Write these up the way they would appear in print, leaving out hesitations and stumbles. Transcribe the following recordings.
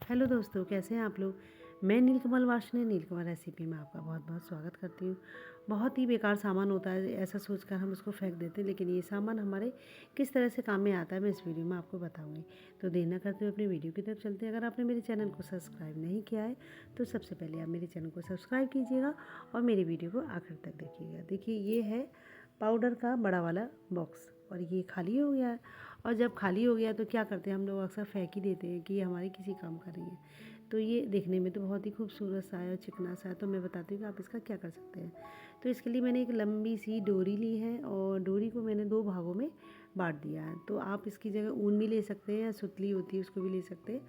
Hello दोस्तों, कैसे हैं आप लोग। मैं नीलकमल वार्ष्णेय नीलकमल रेसिपी में आपका बहुत बहुत स्वागत करती हूँ। बहुत ही बेकार सामान होता है, ऐसा सोचकर हम उसको फेंक देते हैं, लेकिन ये सामान हमारे किस तरह से काम में आता है मैं इस वीडियो में आपको बताऊंगी। तो देर न करते हुए अपनी वीडियो की तरफ चलते हैं। अगर आपने मेरे चैनल को सब्सक्राइब नहीं किया है तो सबसे पहले आप मेरे चैनल को सब्सक्राइब कीजिएगा और मेरी वीडियो को आखिर तक देखिएगा। देखिए, ये है पाउडर का बड़ा वाला बॉक्स और ये खाली हो गया है। और जब खाली हो गया तो क्या करते हैं हम लोग, अक्सर फेंक ही देते हैं कि ये हमारे किसी काम का नहीं है। तो ये देखने में तो बहुत ही खूबसूरत सा है और चिकना सा है, तो मैं बताती हूँ कि आप इसका क्या कर सकते हैं। तो इसके लिए मैंने एक लंबी सी डोरी ली है और डोरी को मैंने 2 भागों में बांट दिया है। तो आप इसकी जगह ऊन भी ले सकते हैं या सुतली होती है उसको भी ले सकते हैं,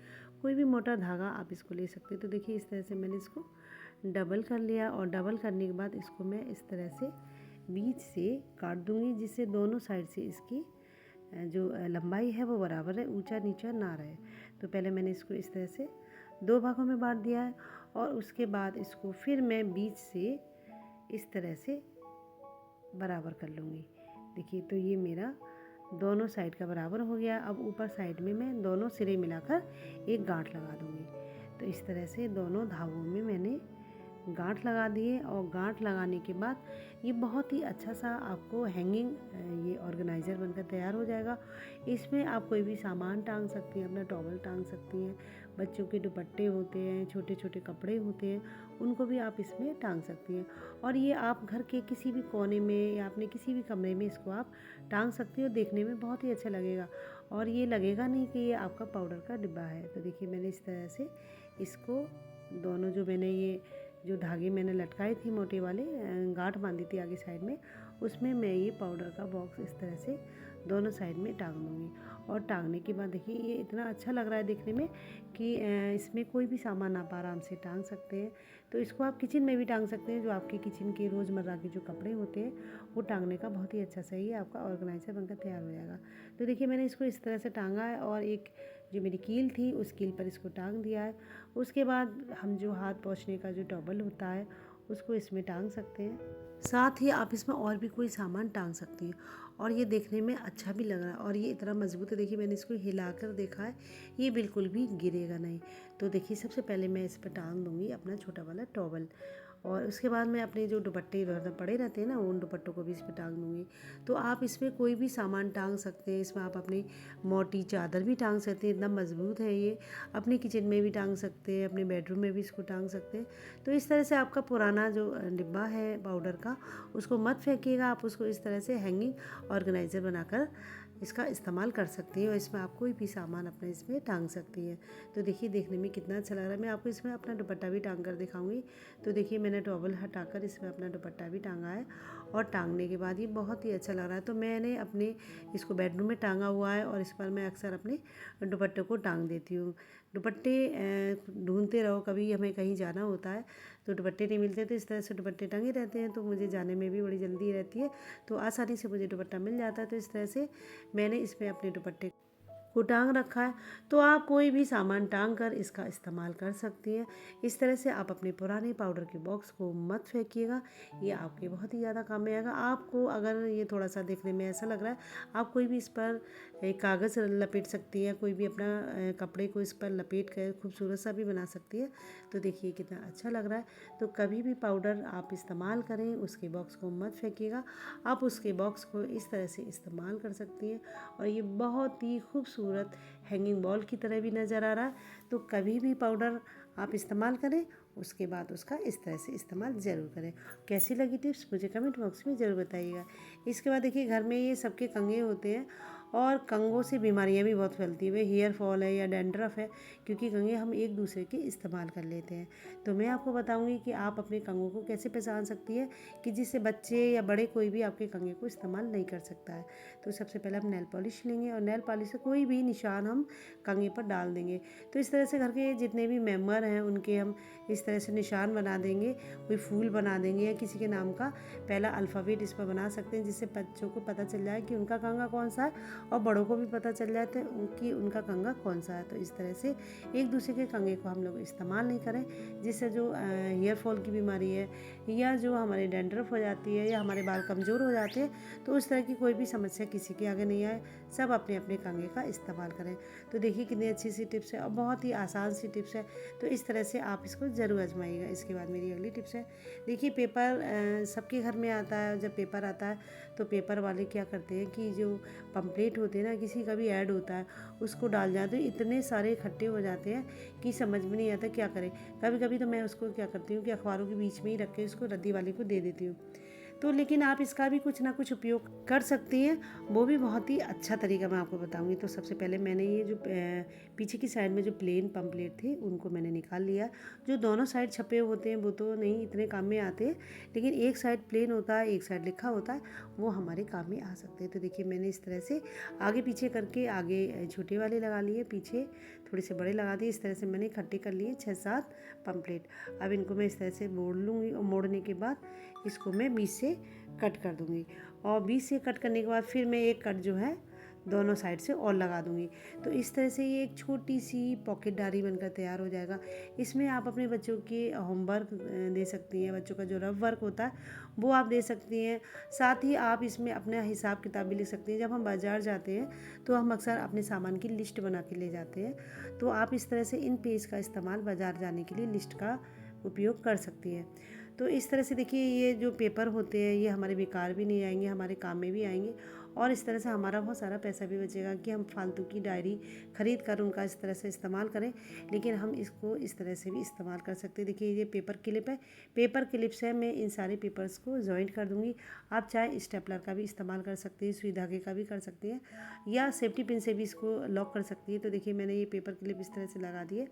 कोई भी मोटा धागा आप इसको ले सकते हैं। तो देखिए, इस तरह से मैंने इसको डबल कर लिया और डबल करने के बाद इसको मैं इस तरह से बीच से काट दूंगी, जिससे दोनों साइड से इसकी जो लंबाई है वो बराबर है, ऊंचा नीचा ना रहे। तो पहले मैंने इसको इस तरह से 2 भागों में बांट दिया है और उसके बाद इसको फिर मैं बीच से इस तरह से बराबर कर लूँगी। देखिए, तो ये मेरा दोनों साइड का बराबर हो गया। अब ऊपर साइड में मैं दोनों सिरे मिलाकर एक गांठ लगा दूँगी। तो इस तरह से दोनों धागों में मैंने गांठ लगा दिए और गांठ लगाने के बाद ये बहुत ही अच्छा सा आपको हैंगिंग ये ऑर्गेनाइज़र बनकर तैयार हो जाएगा। इसमें आप कोई भी सामान टांग सकती हैं, अपना टॉवल टांग सकती हैं, बच्चों के दुपट्टे होते हैं, छोटे छोटे कपड़े होते हैं, उनको भी आप इसमें टांग सकती हैं। और ये आप घर के किसी भी कोने में या अपने किसी भी कमरे में इसको आप टांग सकती हो। देखने में बहुत ही अच्छा लगेगा और ये लगेगा नहीं कि ये आपका पाउडर का डिब्बा है। तो देखिए, मैंने इस तरह से इसको दोनों जो धागे मैंने लटकाए थे मोटे वाले, गांठ बांधी थी आगे साइड में, उसमें मैं ये पाउडर का बॉक्स इस तरह से दोनों साइड में टांग दूँगी। और टांगने के बाद देखिए, ये इतना अच्छा लग रहा है देखने में कि इसमें कोई भी सामान आप आराम से टांग सकते हैं। तो इसको आप किचन में भी टांग सकते हैं, जो आपके किचन के रोज़मर्रा के जो कपड़े होते हैं वो टांगने का बहुत ही अच्छा सही है, आपका ऑर्गेनाइज़र बनकर तैयार हो जाएगा। तो देखिए, मैंने इसको इस तरह से टांगा है और एक जो मेरी कील थी उस कील पर इसको टांग दिया है। उसके बाद हम जो हाथ पोंछने का जो टॉवल होता है उसको इसमें टांग सकते हैं। साथ ही आप इसमें और भी कोई सामान टांग सकती हैं और ये देखने में अच्छा भी लग रहा है और ये इतना मजबूत है। देखिए, मैंने इसको हिलाकर देखा है, ये बिल्कुल भी गिरेगा नहीं। तो देखिए, सबसे पहले मैं इस पर टांग दूंगी अपना छोटा वाला टॉवल और उसके बाद मैं अपने जो दुपट्टे इधर पड़े रहते हैं ना, उन दुपट्टों को भी इस पर टांग दूंगी। तो आप इसमें कोई भी सामान टांग सकते हैं। इसमें आप अपनी मोटी चादर भी टांग सकते हैं, इतना मजबूत है ये। अपने किचन में भी टांग सकते हैं, अपने बेडरूम में भी इसको टांग सकते हैं। तो इस तरह से आपका पुराना जो डिब्बा है पाउडर का, उसको मत फेंकिएगा, आप उसको इस तरह से हैंगिंग ऑर्गेनाइज़र बनाकर इसका इस्तेमाल कर सकती हैं और इसमें आप कोई भी सामान अपना इसमें टांग सकती हैं। तो देखिए, देखने में कितना अच्छा लग रहा है। मैं आपको इसमें अपना दुपट्टा भी टांग कर दिखाऊंगी। तो देखिए, मैंने टॉवल हटाकर इसमें अपना दुपट्टा भी टांगा है और टांगने के बाद ये बहुत ही अच्छा लग रहा है। तो मैंने अपने इसको बेडरूम में टांगा हुआ है और इस पर मैं अक्सर अपने दुपट्टे को टांग देती हूँ। दुपट्टे ढूंढते रहो, कभी हमें कहीं जाना होता है तो दुपट्टे नहीं मिलते, तो इस तरह से दुपट्टे टंगे रहते हैं, तो मुझे जाने में भी बड़ी जल्दी रहती है, तो आसानी से मुझे दुपट्टा मिल जाता है। तो इस तरह से मैंने इसमें अपने दुपट्टे को टांग रखा है। तो आप कोई भी सामान टांग कर इसका इस्तेमाल कर सकती हैं। इस तरह से आप अपने पुराने पाउडर के बॉक्स को मत फेंकिएगा, ये आपके बहुत ही ज़्यादा काम में आएगा। आपको अगर ये थोड़ा सा देखने में ऐसा लग रहा है, आप कोई भी इस पर एक कागज़ लपेट सकती हैं, कोई भी अपना कपड़े को इस पर लपेट कर खूबसूरत सा भी बना सकती है। तो देखिए, कितना अच्छा लग रहा है। तो कभी भी पाउडर आप इस्तेमाल करें, उसके बॉक्स को मत फेंकिएगा, आप उसके बॉक्स को इस तरह से इस्तेमाल कर सकती हैं और ये बहुत ही खूबसूरत हैंगिंग बॉल की तरह भी नज़र आ रहा है। तो कभी भी पाउडर आप इस्तेमाल करें, उसके बाद उसका इस तरह से इस्तेमाल ज़रूर करें। कैसी लगी टिप्स मुझे कमेंट बॉक्स में ज़रूर बताइएगा। इसके बाद देखिए, घर में ये सबके कंघे होते हैं और कंघों से बीमारियां भी बहुत फैलती है, वे हेयर फॉल है या डैंड्रफ है, क्योंकि कंघे हम एक दूसरे के इस्तेमाल कर लेते हैं। तो मैं आपको बताऊंगी कि आप अपने कंघों को कैसे पहचान सकती है कि जिससे बच्चे या बड़े कोई भी आपके कंघे को इस्तेमाल नहीं कर सकता है। तो सबसे पहले हम नेल पॉलिश लेंगे और नेल पॉलिश से कोई भी निशान हम कंघे पर डाल देंगे। तो इस तरह से घर के जितने भी मेंबर हैं उनके हम इस तरह से निशान बना देंगे, कोई फूल बना देंगे या किसी के नाम का पहला अल्फ़ाबेट इस पर बना सकते हैं, जिससे बच्चों को पता चल जाए कि उनका कंघा कौन सा है और बड़ों को भी पता चल जाता है कि उनका कंघा कौन सा है। तो इस तरह से एक दूसरे के कंघे को हम लोग इस्तेमाल नहीं करें, जिससे जो हेयर फॉल की बीमारी है या जो हमारे डैंड्रफ हो जाती है या हमारे बाल कमज़ोर हो जाते हैं, तो उस तरह की कोई भी समस्या किसी के आगे नहीं आए। सब अपने अपने कंघे का इस्तेमाल करें। तो देखिए कितनी अच्छी सी टिप्स है और बहुत ही आसान सी टिप्स है। तो इस तरह से आप इसको ज़रूर आजमाइएगा। इसके बाद मेरी अगली टिप्स है, देखिए पेपर सबके घर में आता है। जब पेपर आता है तो पेपर वाले क्या करते हैं कि जो पम्पलेट होते हैं ना, किसी का भी ऐड होता है उसको डाल जाते हैं, इतने सारे इकट्ठे हो जाते हैं कि समझ में नहीं आता क्या करें। कभी कभी तो मैं उसको क्या करती हूँ कि अखबारों के बीच में ही रख के उसको रद्दी वाले को दे देती हूँ। तो लेकिन आप इसका भी कुछ ना कुछ उपयोग कर सकती हैं, वो भी बहुत ही अच्छा तरीका मैं आपको बताऊंगी। तो सबसे पहले मैंने ये जो पीछे की साइड में जो प्लेन पम्पलेट थे उनको मैंने निकाल लिया। जो दोनों साइड छपे होते हैं वो तो नहीं इतने काम में आते हैं, लेकिन एक साइड प्लेन होता है, एक साइड लिखा होता है, वो हमारे काम में आ सकते हैं। तो देखिए मैंने इस तरह से आगे पीछे करके, आगे छोटे वाले लगा लिए, पीछे थोड़े से बड़े लगा दिए। इस तरह से मैंने इकट्ठे कर लिए 6-7 पम्पलेट। अब इनको मैं इस तरह से मोड़ लूँगी और मोड़ने के बाद इसको मैं बीच से कट कर दूँगी। और बीच से कट करने के बाद फिर मैं एक कट जो है दोनों साइड से और लगा दूँगी। तो इस तरह से ये एक छोटी सी पॉकेट डायरी बनकर तैयार हो जाएगा। इसमें आप अपने बच्चों के होमवर्क दे सकती हैं, बच्चों का जो रफ वर्क होता है वो आप दे सकती हैं। साथ ही आप इसमें अपना हिसाब किताब भी लिख सकती हैं। जब हम बाज़ार जाते हैं तो हम अक्सर अपने सामान की लिस्ट बना के ले जाते हैं। तो आप इस तरह से इन पेज का इस्तेमाल बाज़ार जाने के लिए लिस्ट का उपयोग कर सकती हैं। तो इस तरह से देखिए ये जो पेपर होते हैं ये हमारे बेकार भी नहीं आएंगे, हमारे काम में भी आएंगे और इस तरह से हमारा बहुत सारा पैसा भी बचेगा कि हम फालतू की डायरी ख़रीद कर उनका इस तरह से इस्तेमाल करें। लेकिन हम इसको इस तरह से भी इस्तेमाल कर सकते हैं। देखिए ये पेपर क्लिप है, पेपर क्लिप से मैं इन सारे पेपर्स को जॉइंट कर दूँगी। आप चाहे स्टेपलर का भी इस्तेमाल कर सकती हैं, सुई धागे का भी कर सकती हैं, या सेफ्टी पिन से भी इसको लॉक कर सकती है। तो देखिए मैंने ये पेपर क्लिप इस तरह से लगा दिए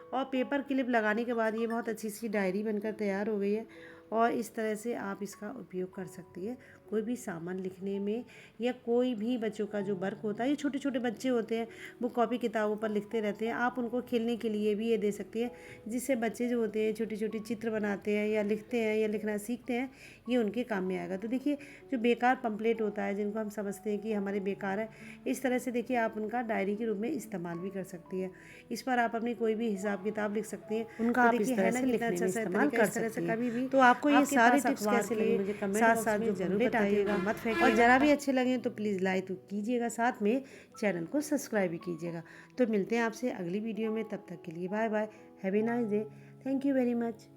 और पेपर क्लिप लगाने के बाद ये बहुत अच्छी सी डायरी बनकर तैयार हो गई है। और इस तरह से आप इसका उपयोग कर सकती है कोई भी सामान लिखने में, या कोई भी बच्चों का जो वर्क होता है। ये छोटे छोटे बच्चे होते हैं वो कॉपी किताबों पर लिखते रहते हैं, आप उनको खेलने के लिए भी ये दे सकती है, जिससे बच्चे जो होते हैं छोटी छोटी चित्र बनाते हैं या लिखते हैं या लिखना सीखते हैं, ये उनके काम में आएगा। तो देखिए जो बेकार पम्पलेट होता है जिनको हम समझते हैं कि हमारे बेकार है, इस तरह से देखिए आप उनका डायरी के रूप में इस्तेमाल भी कर सकती है। इस पर आप अपनी कोई भी हिसाब किताब लिख सकती हैं, उनका आप इस तरह से लिखने में इस्तेमाल कर सकती हैं। कभी भी तो आपको ये सारे टिप्स कैसे लगे मुझे कमेंट बॉक्स में जरूर बताइएगा, मत फेंकिएगा। और ज़रा भी अच्छे लगे तो प्लीज़ लाइक तो कीजिएगा, साथ में चैनल को सब्सक्राइब भी कीजिएगा। तो मिलते हैं आपसे अगली वीडियो में, तब तक के लिए bye bye, have a nice day, thank you very much.